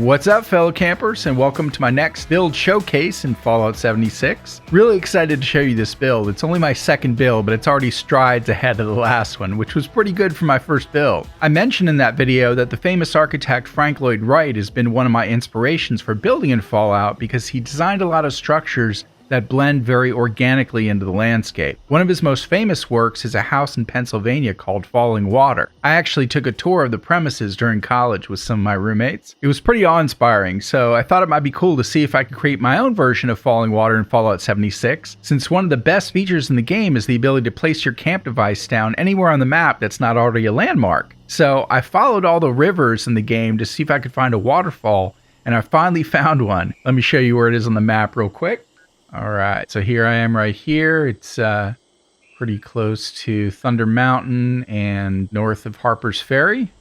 What's up, fellow campers, and welcome to my next build showcase in Fallout 76. Really excited to show you this build. It's only my second build, but it's already strides ahead of the last one, which was pretty good for my first build. I mentioned in that video that the famous architect Lloyd Wright has been one of my inspirations for building in Fallout because he designed a lot of structures that blend very organically into the landscape. One of his most famous works is a house in Pennsylvania called Falling Water. I actually took a tour of the premises during college with some of my roommates. It was pretty awe-inspiring, so I thought it might be cool to see if I could create my own version of Falling Water in Fallout 76, since one of the best features in the game is the ability to place your camp device down anywhere on the map that's not already a landmark. So I followed all the rivers in the game to see if I could find a waterfall, and I finally found one. Let me show you where it is on the map real quick. Alright, so here I am right here. It's pretty close to Thunder Mountain and north of Harper's Ferry.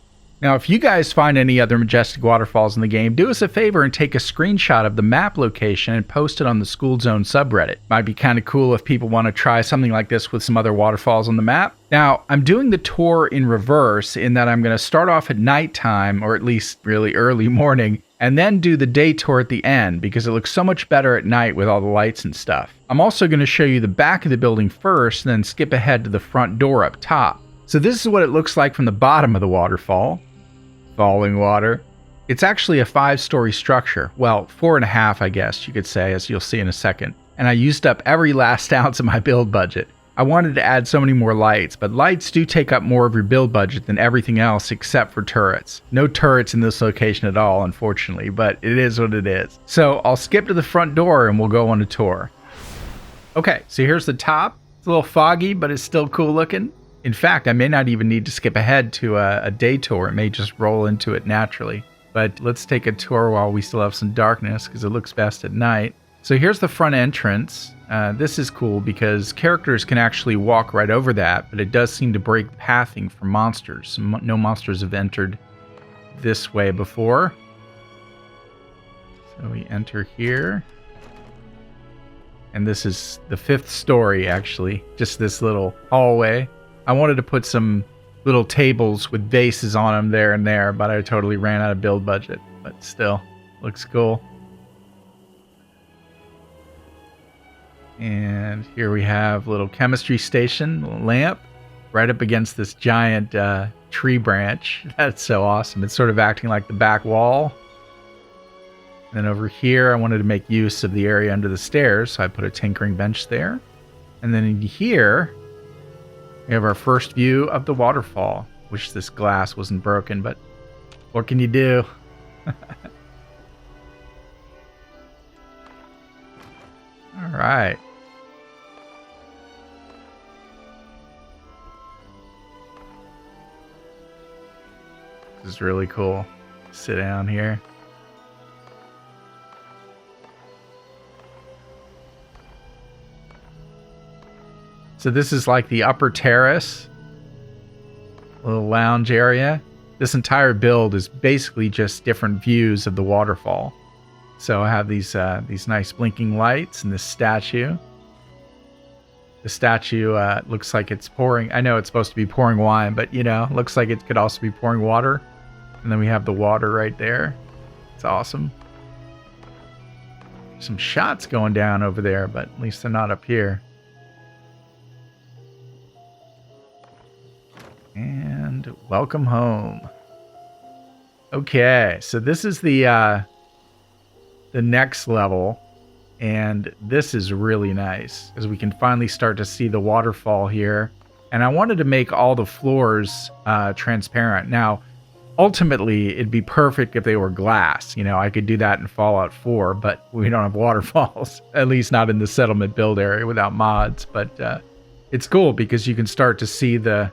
Now, if you guys find any other majestic waterfalls in the game, do us a favor and take a screenshot of the map location and post it on the Skooled Zone subreddit. Might be kind of cool if people want to try something like this with some other waterfalls on the map. Now, I'm doing the tour in reverse in that I'm going to start off at nighttime, or at least really early morning, and then do the day tour at the end because it looks so much better at night with all the lights and stuff. I'm also going to show you the back of the building first and then skip ahead to the front door up top. So this is what it looks like from the bottom of the waterfall. Falling Water. It's actually a 5-story structure. Well, 4.5, I guess you could say, as you'll see in a second. And I used up every last ounce of my build budget. I wanted to add so many more lights, but lights do take up more of your build budget than everything else except for turrets. No turrets in this location at all, unfortunately, but it is what it is. So I'll skip to the front door and we'll go on a tour. Okay, so here's the top. It's a little foggy, but it's still cool looking. In fact, I may not even need to skip ahead to a day tour. It may just roll into it naturally. But let's take a tour while we still have some darkness because it looks best at night. So here's the front entrance. This is cool because characters can actually walk right over that, but it does seem to break pathing for monsters. No monsters have entered this way before. So we enter here. And this is the 5th story, actually. Just this little hallway. I wanted to put some little tables with vases on them there and there, but I totally ran out of build budget. But still, looks cool. And here we have a little chemistry station lamp right up against this giant tree branch. That's so awesome. It's sort of acting like the back wall. And then over here, I wanted to make use of the area under the stairs, so I put a tinkering bench there. And then in here, we have our first view of the waterfall. Wish this glass wasn't broken, but what can you do? All right. This is really cool. Sit down here. So this is like the upper terrace, little lounge area. This entire build is basically just different views of the waterfall. So I have these nice blinking lights and this statue. The statue looks like it's pouring. I know it's supposed to be pouring wine, but you know, looks like it could also be pouring water. And then we have the water right there. It's awesome. Some shots going down over there, but at least they're not up here. And welcome home. Okay, so this is the next level, and this is really nice because we can finally start to see the waterfall here. And I wanted to make all the floors transparent. Now, ultimately, it'd be perfect if they were glass. You know, I could do that in Fallout 4, but we don't have waterfalls, at least not in the settlement build area without mods. But it's cool because you can start to see the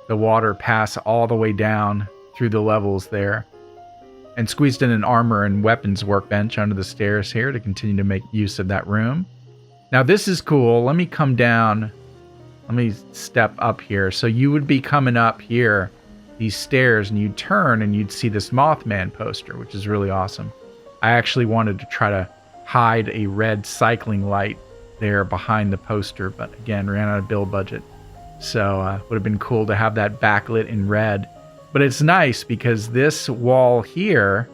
water pass all the way down through the levels there. And squeezed in an armor and weapons workbench under the stairs here to continue to make use of that room. Now this is cool. Let me come down. Let me step up here. So you would be coming up here, these stairs, and you'd turn and you'd see this Mothman poster, which is really awesome. I actually wanted to try to hide a red cycling light there behind the poster, but again, ran out of build budget. So would have been cool to have that backlit in red. But it's nice because this wall here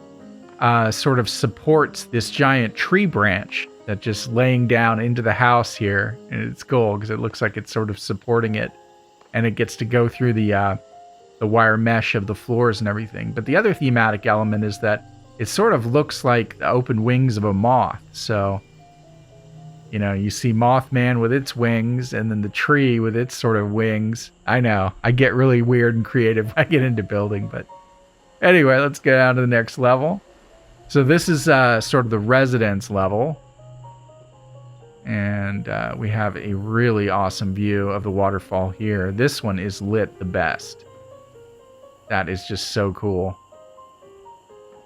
sort of supports this giant tree branch that's just laying down into the house here. And it's cool because it looks like it's sort of supporting it. And it gets to go through the wire mesh of the floors and everything. But the other thematic element is that it sort of looks like the open wings of a moth. So, you know, you see Mothman with its wings and then the tree with its sort of wings. I know, I get really weird and creative when I get into building. But anyway, let's get on to the next level. So this is sort of the residence level. And we have a really awesome view of the waterfall here. This one is lit the best. That is just so cool.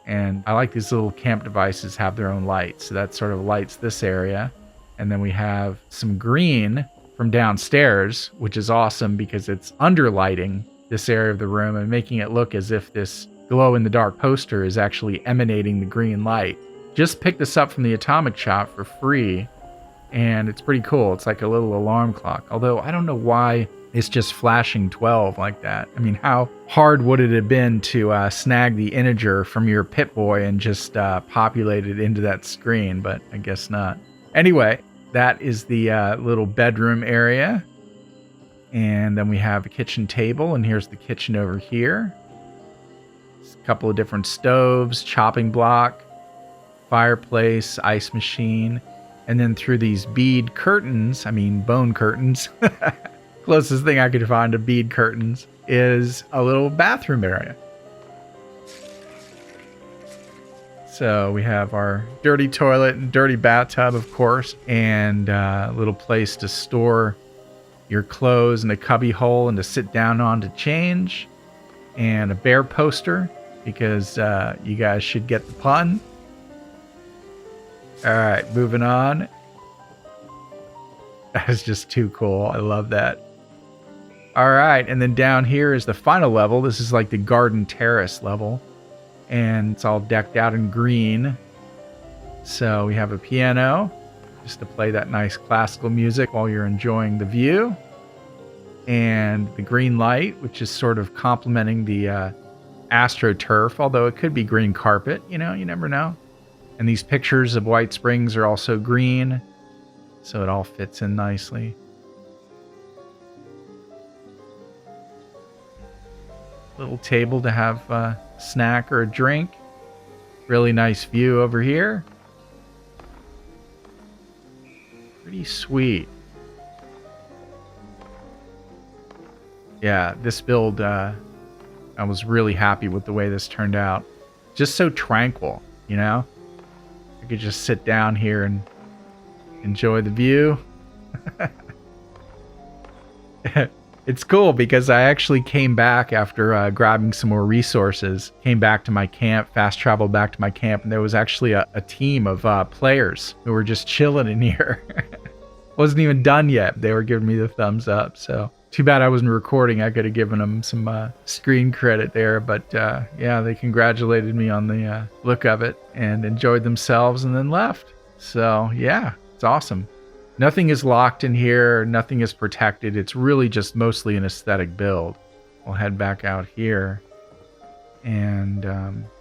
And I like these little camp devices have their own lights. So that sort of lights this area. And then we have some green from downstairs, which is awesome because it's underlighting this area of the room and making it look as if this glow-in-the-dark poster is actually emanating the green light. Just picked this up from the Atomic Shop for free, and it's pretty cool. It's like a little alarm clock, although I don't know why it's just flashing 12 like that. I mean, how hard would it have been to snag the integer from your Pip-Boy and just populate it into that screen, but I guess not. Anyway, that is the little bedroom area, and then we have a kitchen table, and here's the kitchen over here. A couple of different stoves, chopping block, fireplace, ice machine, and then through these bead curtains, bone curtains, closest thing I could find to bead curtains, is a little bathroom area. So we have our dirty toilet and dirty bathtub, of course, and a little place to store your clothes and a cubby hole and to sit down on to change, and a bear poster, because you guys should get the pun. All right, moving on. That is just too cool. I love that. All right, and then down here is the final level. This is like the garden terrace level, and it's all decked out in green. So we have a piano just to play that nice classical music while you're enjoying the view, and the green light, which is sort of complementing the AstroTurf, although it could be green carpet, you know, you never know. And these pictures of White Springs are also green, so it all fits in nicely. Little table to have a snack or a drink. Really nice view over here. Pretty sweet. Yeah, this build, I was really happy with the way this turned out. Just so tranquil, you know? I could just sit down here and enjoy the view. It's cool because I actually came back after grabbing some more resources, came back to my camp, fast traveled back to my camp, and there was actually a team of players who were just chilling in here. Wasn't even done yet. They were giving me the thumbs up, so too bad I wasn't recording. I could have given them some screen credit there, but yeah, they congratulated me on the look of it and enjoyed themselves and then left. So yeah, it's awesome. Nothing is locked in here. Nothing is protected. It's really just mostly an aesthetic build. We'll head back out here. And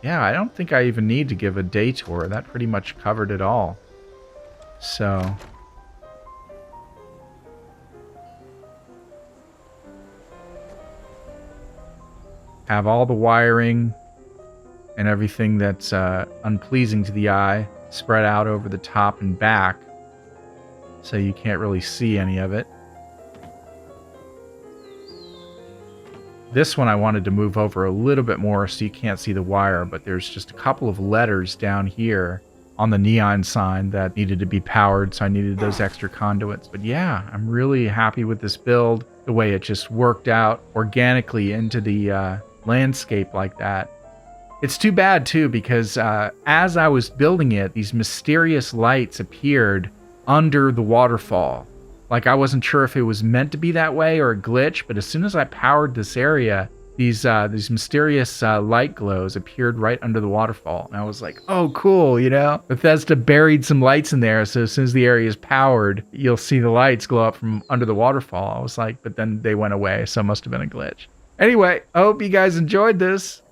yeah, I don't think I even need to give a day tour. That pretty much covered it all. So have all the wiring and everything that's unpleasing to the eye spread out over the top and back, so you can't really see any of it. This one I wanted to move over a little bit more so you can't see the wire, but there's just a couple of letters down here on the neon sign that needed to be powered, so I needed those extra conduits. But yeah, I'm really happy with this build, the way it just worked out organically into the landscape like that. It's too bad too, because as I was building it, these mysterious lights appeared under the waterfall. Like, I wasn't sure if it was meant to be that way or a glitch, but as soon as I powered this area, these mysterious light glows appeared right under the waterfall. And I was like, oh, cool, you know? Bethesda buried some lights in there, so as soon as the area is powered, you'll see the lights glow up from under the waterfall. I was like, but then they went away, so it must have been a glitch. Anyway, I hope you guys enjoyed this.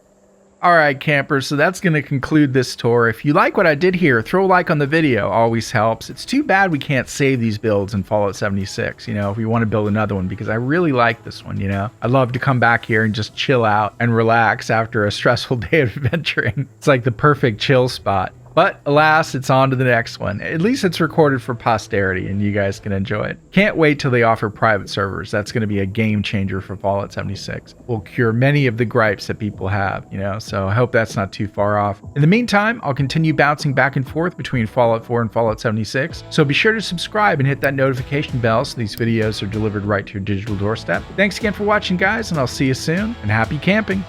Alright campers, so that's going to conclude this tour. If you like what I did here, throw a like on the video, always helps. It's too bad we can't save these builds in Fallout 76, if we want to build another one, because I really like this one, I'd love to come back here and just chill out and relax after a stressful day of adventuring. It's like the perfect chill spot. But alas, it's on to the next one. At least it's recorded for posterity and you guys can enjoy it. Can't wait till they offer private servers. That's going to be a game changer for Fallout 76. Will cure many of the gripes that people have, so I hope that's not too far off. In the meantime, I'll continue bouncing back and forth between Fallout 4 and Fallout 76. So be sure to subscribe and hit that notification bell so these videos are delivered right to your digital doorstep. Thanks again for watching, guys, and I'll see you soon, and happy camping.